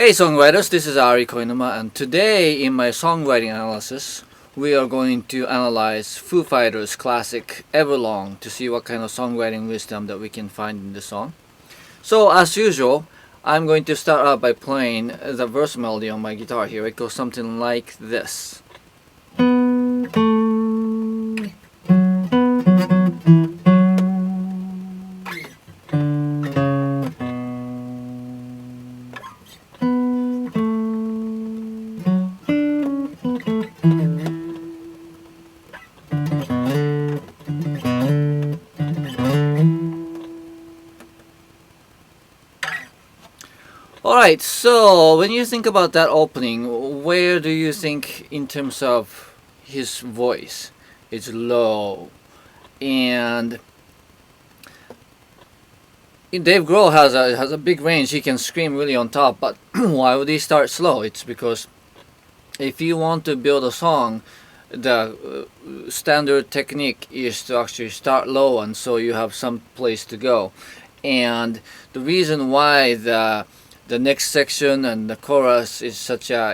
Hey songwriters, this is Ari Koinuma, and today in my songwriting analysis we are going to analyze Foo Fighters' classic Everlong to see what kind of songwriting wisdom that we can find in the song. So as usual, I'm going to start out by playing the verse melody on my guitar here. It goes something like this. Alright, so when you think about that opening, where do you think in terms of his voice? It's low. And Dave Grohl has a big range. He can scream really on top, but why would he start slow? It's because if you want to build a song, the standard technique is to actually start low, and so you have some place to go. And the reason why the next section and the chorus is such a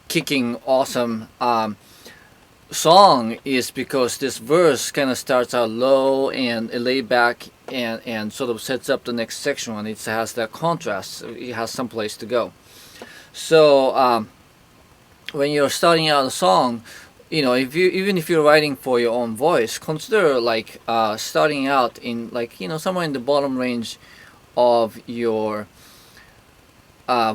kicking awesome song is because this verse kind of starts out low and laid back and sort of sets up the next section, and it has that contrast. It has some place to go. So when you're starting out a song, even if you're writing for your own voice, consider like starting out in somewhere in the bottom range of your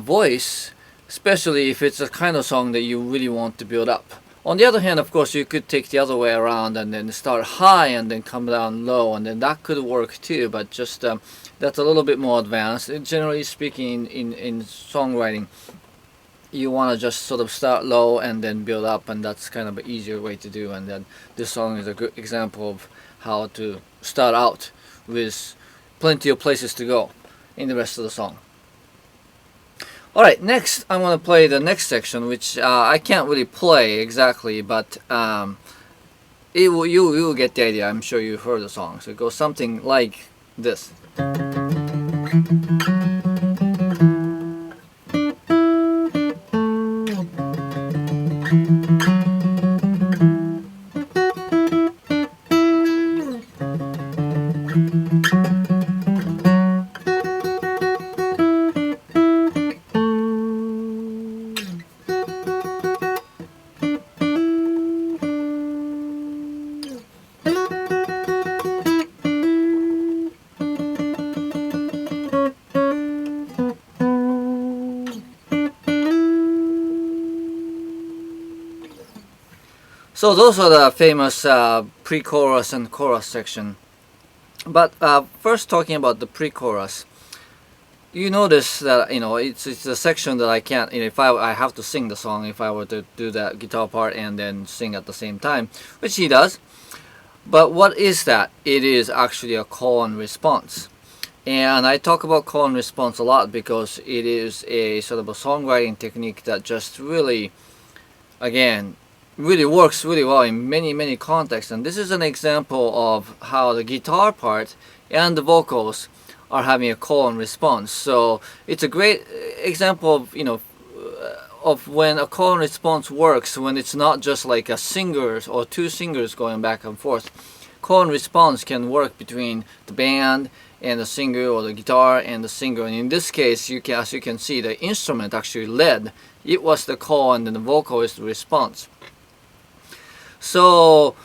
voice, especially if it's a kind of song that you really want to build up. On the other hand, of course, you could take the other way around and then start high and then come down low, and then that could work too, but just that's a little bit more advanced. Generally speaking, in songwriting, you want to just sort of start low and then build up, and that's kind of an easier way to do. And then this song is a good example of how to start out with plenty of places to go in the rest of the song. Alright, next I'm going to play the next section, which I can't really play exactly, but you will get the idea. I'm sure you've heard the song. So it goes something like this. So those are the famous pre-chorus and chorus section. But first, talking about the pre-chorus, you notice that it's a section that I can't. If I have to sing the song, if I were to do that guitar part and then sing at the same time, which he does. But what is that? It is actually a call and response. And I talk about call and response a lot because it is a sort of a songwriting technique that just really, again, really works really well in many contexts. And this is an example of how the guitar part and the vocals are having a call and response. So it's a great example of of when a call and response works, when it's not just like a singer or two singers going back and forth. Call and response can work between the band and the singer, or the guitar and the singer. And in this case, as you can see, the instrument actually led. It was the call, and then the vocal is the response. So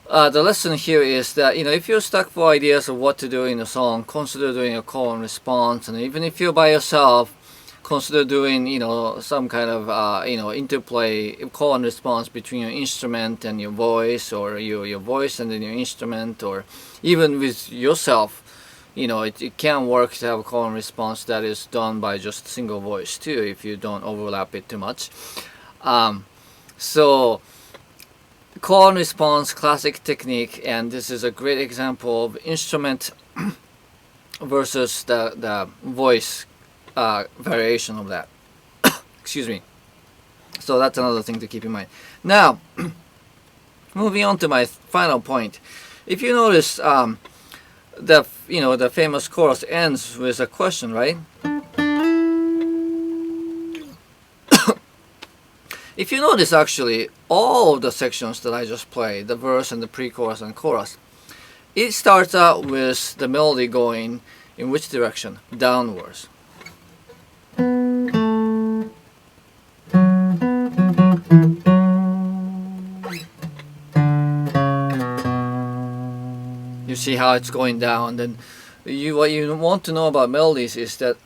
the lesson here is that if you're stuck for ideas of what to do in a song, consider doing a call and response. And even if you're by yourself, consider doing some kind of interplay, call and response between your instrument and your voice, or your voice and then your instrument, or even with yourself. It can work to have a call and response that is done by just single voice too, if you don't overlap it too much. So call and response, classic technique, and this is a great example of instrument versus the voice variation of that. Excuse me. So that's another thing to keep in mind. Now, moving on to my final point. If you notice, the famous chorus ends with a question, right? If you notice, actually, all of the sections that I just played, the verse and the pre-chorus and chorus, it starts out with the melody going in which direction? Downwards. You see how it's going down. Then what you want to know about melodies is that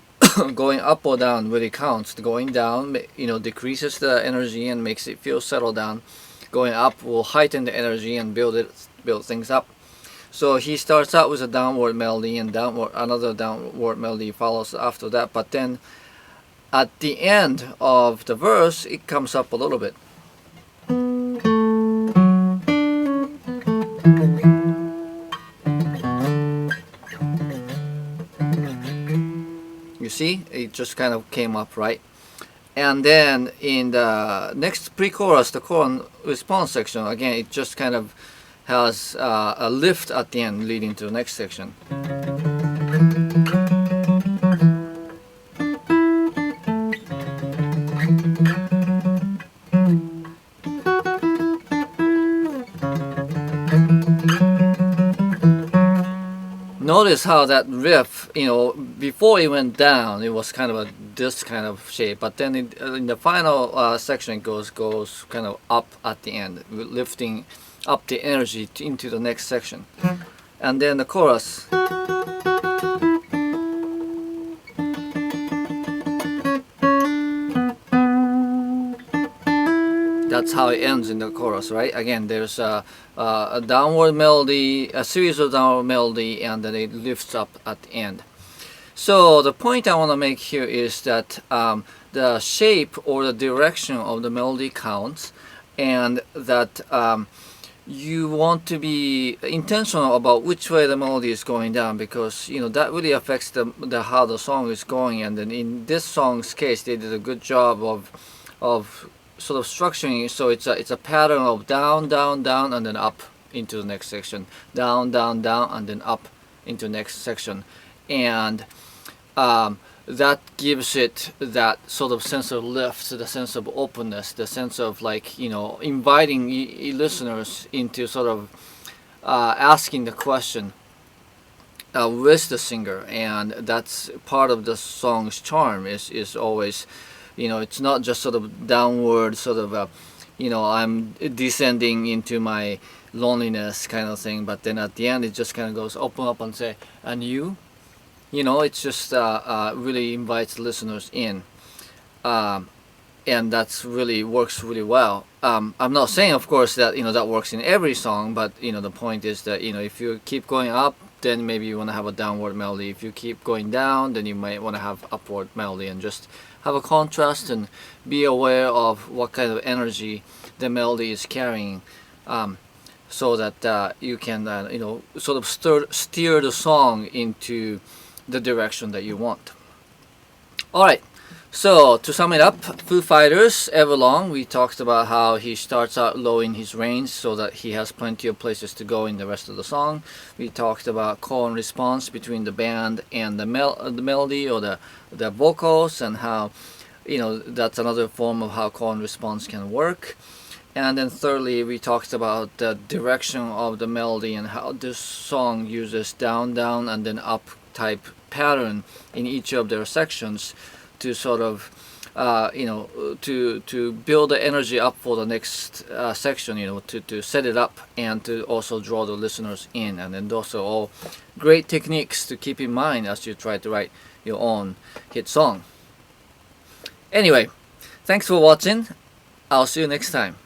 going up or down really counts. Going down, decreases the energy and makes it feel settled down. Going up will heighten the energy and build things up. So he starts out with a downward melody, and another downward melody follows after that. But then at the end of the verse, it comes up a little bit. You see, it just kind of came up, right? And then in the next pre-chorus, the chord response section, again, it just kind of has a lift at the end leading to the next section. Notice how that riff, before it went down, it was kind of this kind of shape, but then in the final section, it goes kind of up at the end, lifting up the energy into the next section. And then the chorus. That's how it ends in the chorus, right? Again, there's a downward melody, a series of downward melody, and then it lifts up at the end. So the point I want to make here is that the shape or the direction of the melody counts, and that you want to be intentional about which way the melody is going down, because that really affects the how the song is going. And then in this song's case, they did a good job of sort of structuring it, so it's a pattern of down, down, down, and then up into the next section, down, down, down, and then up into the next section, and that gives it that sort of sense of lift, the sense of openness, the sense of inviting listeners into sort of asking the question with the singer. And that's part of the song's charm, is always, it's not just sort of downward, sort of I'm descending into my loneliness kind of thing, but then at the end it just kind of goes open up and say, and you, it's just really invites listeners in, and that's really works really well. I'm not saying, of course, that that works in every song, but the point is that if you keep going up, then maybe you want to have a downward melody. If you keep going down, then you might want to have upward melody, and just have a contrast and be aware of what kind of energy the melody is carrying, so that you can sort of steer the song into the direction that you want. Alright, so to sum it up, Foo Fighters, Everlong, we talked about how he starts out low in his range so that he has plenty of places to go in the rest of the song. We talked about call and response between the band and the melody or the vocals, and how that's another form of how call and response can work. And then thirdly, we talked about the direction of the melody and how this song uses down, down, and then up type pattern in each of their sections to sort of to build the energy up for the next section, to set it up and to also draw the listeners in. And then those are all great techniques to keep in mind as you try to write your own hit song. Anyway, thanks for watching. I'll see you next time.